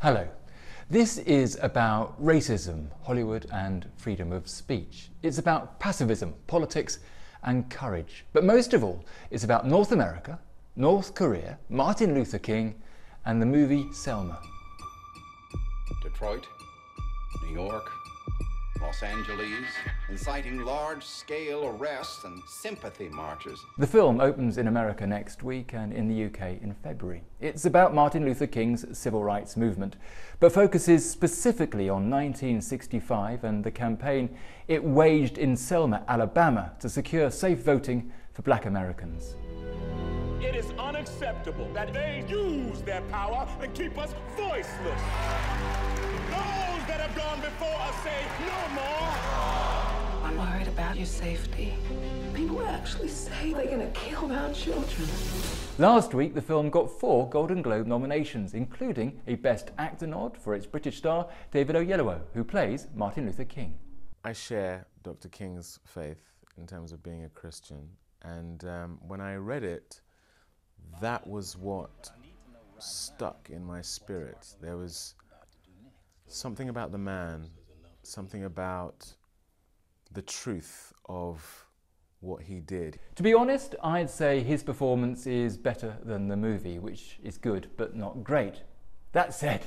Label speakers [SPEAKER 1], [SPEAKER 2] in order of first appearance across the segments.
[SPEAKER 1] Hello. This is about racism, Hollywood and freedom of speech. It's about pacifism, politics and courage. But most of all, it's about North America, North Korea, Martin Luther King and the movie Selma.
[SPEAKER 2] Detroit, New York, Los Angeles, inciting large-scale arrests and sympathy marches.
[SPEAKER 1] The film opens in America next week and in the UK in February. It's about Martin Luther King's civil rights movement, but focuses specifically on 1965 and the campaign it waged in Selma, Alabama to secure safe voting for Black Americans.
[SPEAKER 3] It is unacceptable that they use their power and keep us voiceless. Those that have gone before us say no more.
[SPEAKER 4] I'm worried about your safety. People actually say they're going to kill our children.
[SPEAKER 1] Last week, the film got 4 Golden Globe nominations, including a Best Actor nod for its British star, David Oyelowo, who plays Martin Luther King.
[SPEAKER 5] I share Dr. King's faith in terms of being a Christian, and when I read it, that was what stuck in my spirit. There was something about the man, something about the truth of what he did.
[SPEAKER 1] To be honest, I'd say his performance is better than the movie, which is good but not great. That said,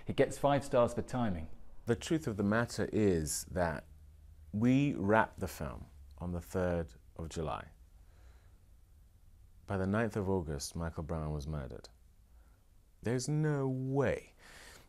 [SPEAKER 1] it gets 5 stars for timing.
[SPEAKER 5] The truth of the matter is that we wrapped the film on the 3rd of July. By the 9th of August, Michael Brown was murdered. There's no way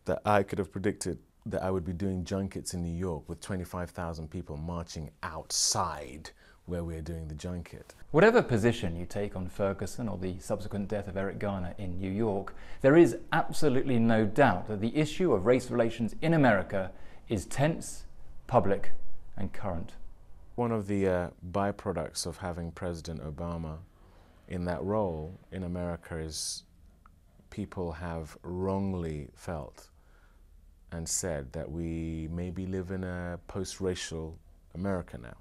[SPEAKER 5] that I could have predicted that I would be doing junkets in New York with 25,000 people marching outside where we're doing the junket.
[SPEAKER 1] Whatever position you take on Ferguson or the subsequent death of Eric Garner in New York, there is absolutely no doubt that the issue of race relations in America is tense, public and current.
[SPEAKER 5] One of the byproducts of having President Obama in that role in America is people have wrongly felt and said that we maybe live in a post-racial America now,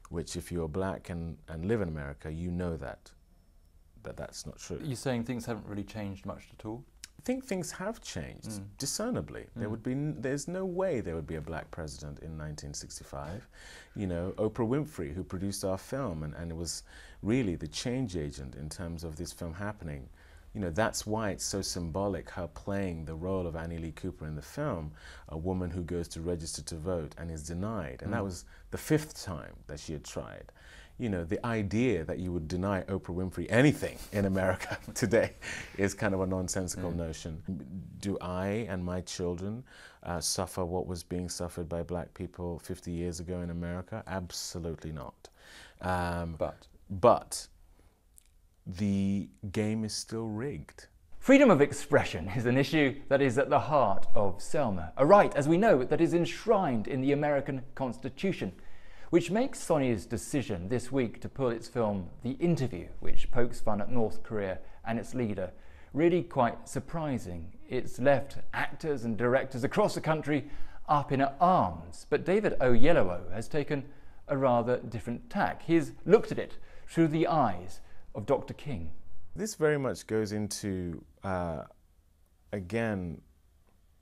[SPEAKER 5] which if you're black and live in America, you know that's not true.
[SPEAKER 1] You're saying things haven't really changed much at all?
[SPEAKER 5] I think things have changed discernibly. There's no way there would be a black president in 1965. You know, Oprah Winfrey, who produced our film and it was really the change agent in terms of this film happening. You know, that's why it's so symbolic, her playing the role of Annie Lee Cooper in the film, a woman who goes to register to vote and is denied. And that was the 5th time that she had tried. You know, the idea that you would deny Oprah Winfrey anything in America today is kind of a nonsensical notion. Do I and my children suffer what was being suffered by black people 50 years ago in America? Absolutely not. But the game is still rigged.
[SPEAKER 1] Freedom of expression is an issue that is at the heart of Selma, a right, as we know, that is enshrined in the American Constitution, which makes Sony's decision this week to pull its film The Interview, which pokes fun at North Korea and its leader, really quite surprising. It's left actors and directors across the country up in arms, but David Oyelowo has taken a rather different tack. He's looked at it through the eyes of Dr. King.
[SPEAKER 5] This very much goes into, again,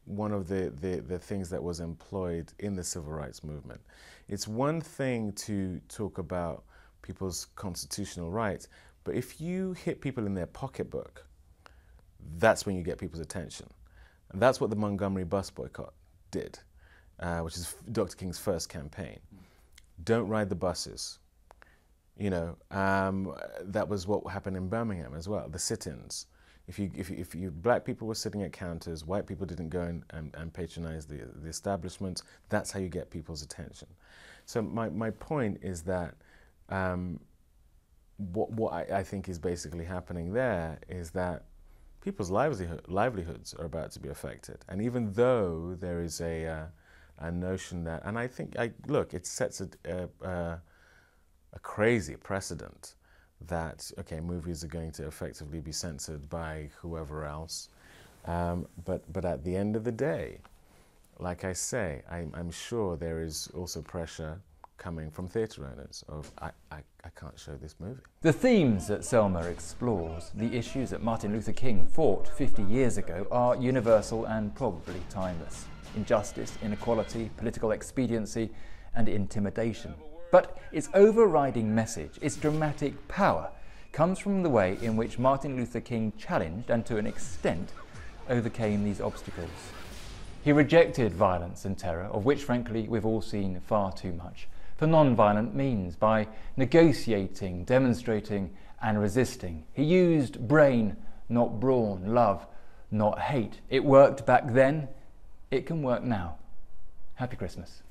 [SPEAKER 5] one of the things that was employed in the civil rights movement. It's one thing to talk about people's constitutional rights, but if you hit people in their pocketbook, that's when you get people's attention. And that's what the Montgomery bus boycott did, which is Dr. King's first campaign. Don't ride the buses. You know, that was what happened in Birmingham as well, the sit-ins. If you black people were sitting at counters, white people didn't go and patronize the establishments, that's how you get people's attention. So my point is that what I think is basically happening there is that people's livelihoods are about to be affected. And even though there is a notion that, and I think, look, it sets a crazy precedent that, okay, movies are going to effectively be censored by whoever else. But at the end of the day, like I say, I'm sure there is also pressure coming from theatre owners of, I can't show this movie.
[SPEAKER 1] The themes that Selma explores, the issues that Martin Luther King fought 50 years ago, are universal and probably timeless. Injustice, inequality, political expediency, and intimidation. But its overriding message, its dramatic power, comes from the way in which Martin Luther King challenged and to an extent overcame these obstacles. He rejected violence and terror, of which frankly we've all seen far too much, for non-violent means, by negotiating, demonstrating and resisting. He used brain, not brawn, love, not hate. It worked back then, it can work now. Happy Christmas.